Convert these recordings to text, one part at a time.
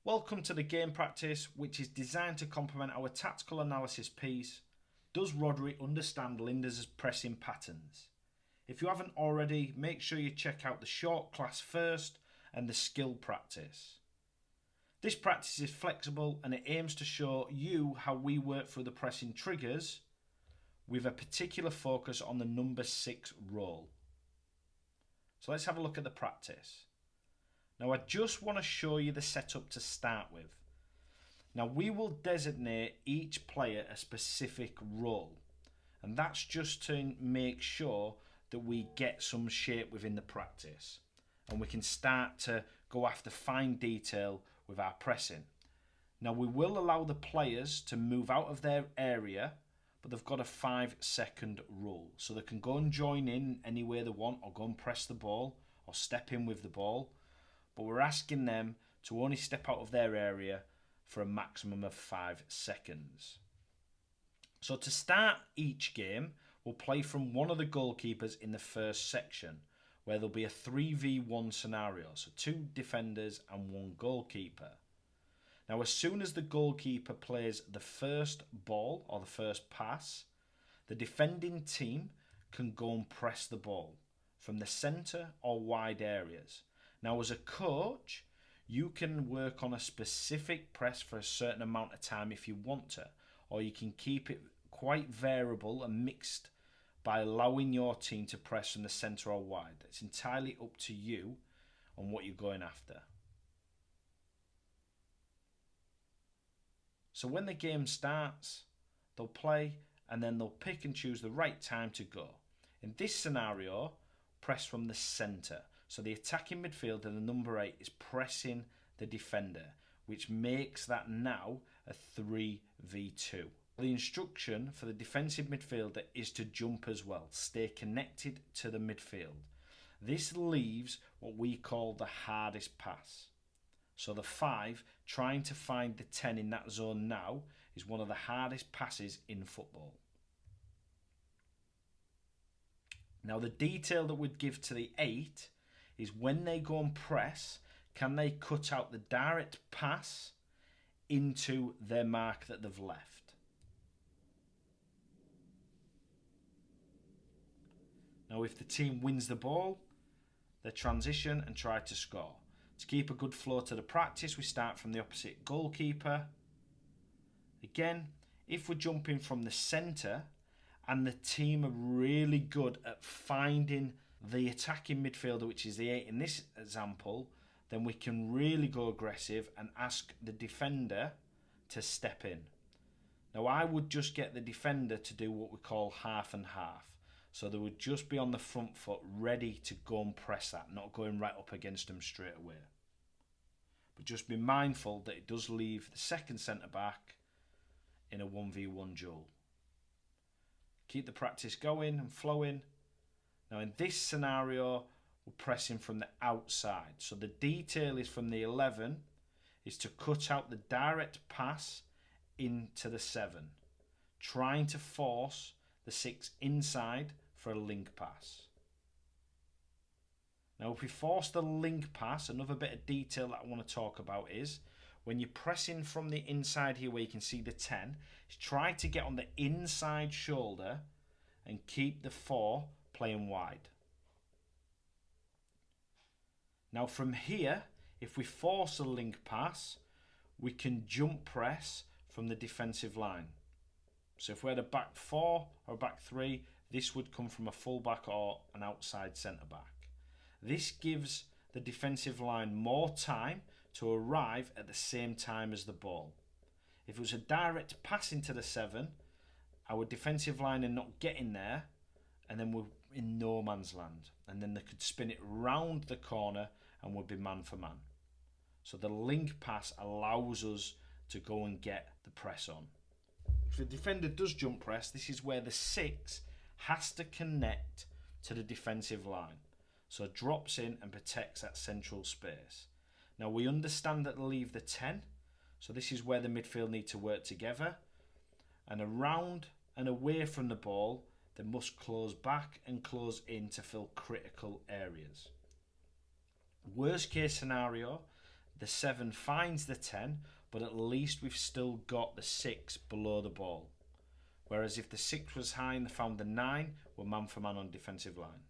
Welcome to the game practice, which is designed to complement our tactical analysis piece. Does Rodri understand Linda's pressing patterns? If you haven't already, make sure you check out the short class first and the skill practice. This practice is flexible and it aims to show you how we work through the pressing triggers with a particular focus on the number 6 role. So let's have a look at the practice. Now I just want to show you the setup to start with. Now we will designate each player a specific role, and that's just to make sure that we get some shape within the practice and we can start to go after fine detail with our pressing. Now we will allow the players to move out of their area, but they've got a 5-second rule, so they can go and join in anywhere they want or go and press the ball or step in with the ball. But we're asking them to only step out of their area for a maximum of 5 seconds. So to start each game, we'll play from one of the goalkeepers in the first section, where there'll be a 3v1 scenario, so 2 defenders and 1 goalkeeper. Now as soon as the goalkeeper plays the first ball or the first pass, the defending team can go and press the ball from the centre or wide areas. Now as a coach, you can work on a specific press for a certain amount of time if you want to, or you can keep it quite variable and mixed by allowing your team to press from the centre or wide. It's entirely up to you on what you're going after. So when the game starts, they'll play and then they'll pick and choose the right time to go. In this scenario, press from the centre. So the attacking midfielder, the number 8, is pressing the defender, which makes that now a 3v2. The instruction for the defensive midfielder is to jump as well, stay connected to the midfield. This leaves what we call the hardest pass. So the 5 trying to find the 10 in that zone now is one of the hardest passes in football. Now the detail that we'd give to the 8 is when they go and press, can they cut out the direct pass into their mark that they've left? Now if the team wins the ball, they transition and try to score. To keep a good flow to the practice, we start from the opposite goalkeeper. Again, if we're jumping from the centre and the team are really good at finding the attacking midfielder, which is the 8 in this example, then we can really go aggressive and ask the defender to step in. Now I would just get the defender to do what we call half and half. So they would just be on the front foot ready to go and press that, not going right up against them straight away. But just be mindful that it does leave the second centre back in a 1v1 duel. Keep the practice going and flowing. Now in this scenario, we're pressing from the outside. So the detail is from the 11 is to cut out the direct pass into the 7, trying to force the 6 inside for a link pass. Now if we force the link pass, another bit of detail that I want to talk about is when you're pressing from the inside here where you can see the 10, is try to get on the inside shoulder and keep the 4 playing wide. Now from here, if we force a link pass, we can jump press from the defensive line. So if we had a back 4 or a back 3, this would come from a fullback or an outside centre back. This gives the defensive line more time to arrive at the same time as the ball. If it was a direct pass into the 7, our defensive line are not getting there, and then we're in no man's land, and then they could spin it round the corner and would be man for man. So the link pass allows us to go and get the press on. If the defender does jump press, this is where the 6 has to connect to the defensive line. So it drops in and protects that central space. Now we understand that they leave the 10, so this is where the midfield need to work together. And around and away from the ball, they must close back and close in to fill critical areas. Worst case scenario, the 7 finds the 10, but at least we've still got the 6 below the ball. Whereas if the 6 was high and they found the 9, we're man for man on defensive line.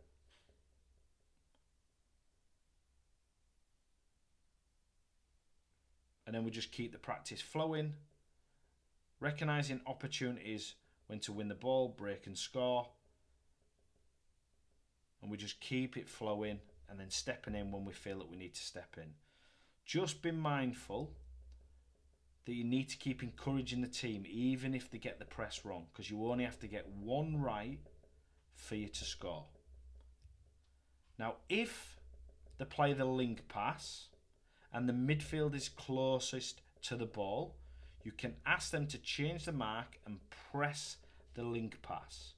And then we just keep the practice flowing, recognising opportunities when to win the ball, break and score. And we just keep it flowing and then stepping in when we feel that we need to step in. Just be mindful that you need to keep encouraging the team even if they get the press wrong, because you only have to get one right for you to score. Now, if they play the link pass and the midfield is closest to the ball, you can ask them to change the mark and press the link pass,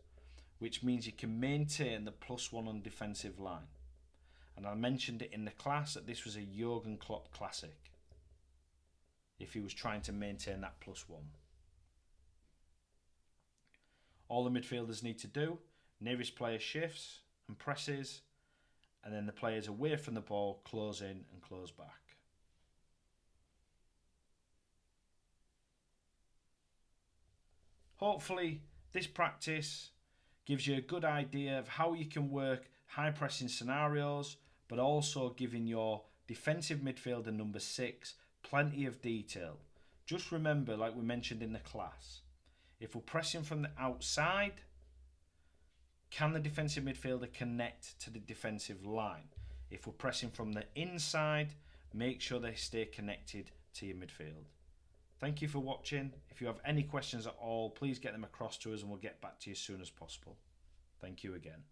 which means you can maintain the +1 on defensive line. And I mentioned it in the class that this was a Jurgen Klopp classic, if he was trying to maintain that +1. All the midfielders need to do, nearest player shifts and presses, and then the players away from the ball close in and close back. Hopefully this practice gives you a good idea of how you can work high pressing scenarios, but also giving your defensive midfielder number 6 plenty of detail. Just remember, like we mentioned in the class, if we're pressing from the outside, can the defensive midfielder connect to the defensive line? If we're pressing from the inside, make sure they stay connected to your midfield. Thank you for watching. If you have any questions at all, please get them across to us and we'll get back to you as soon as possible. Thank you again.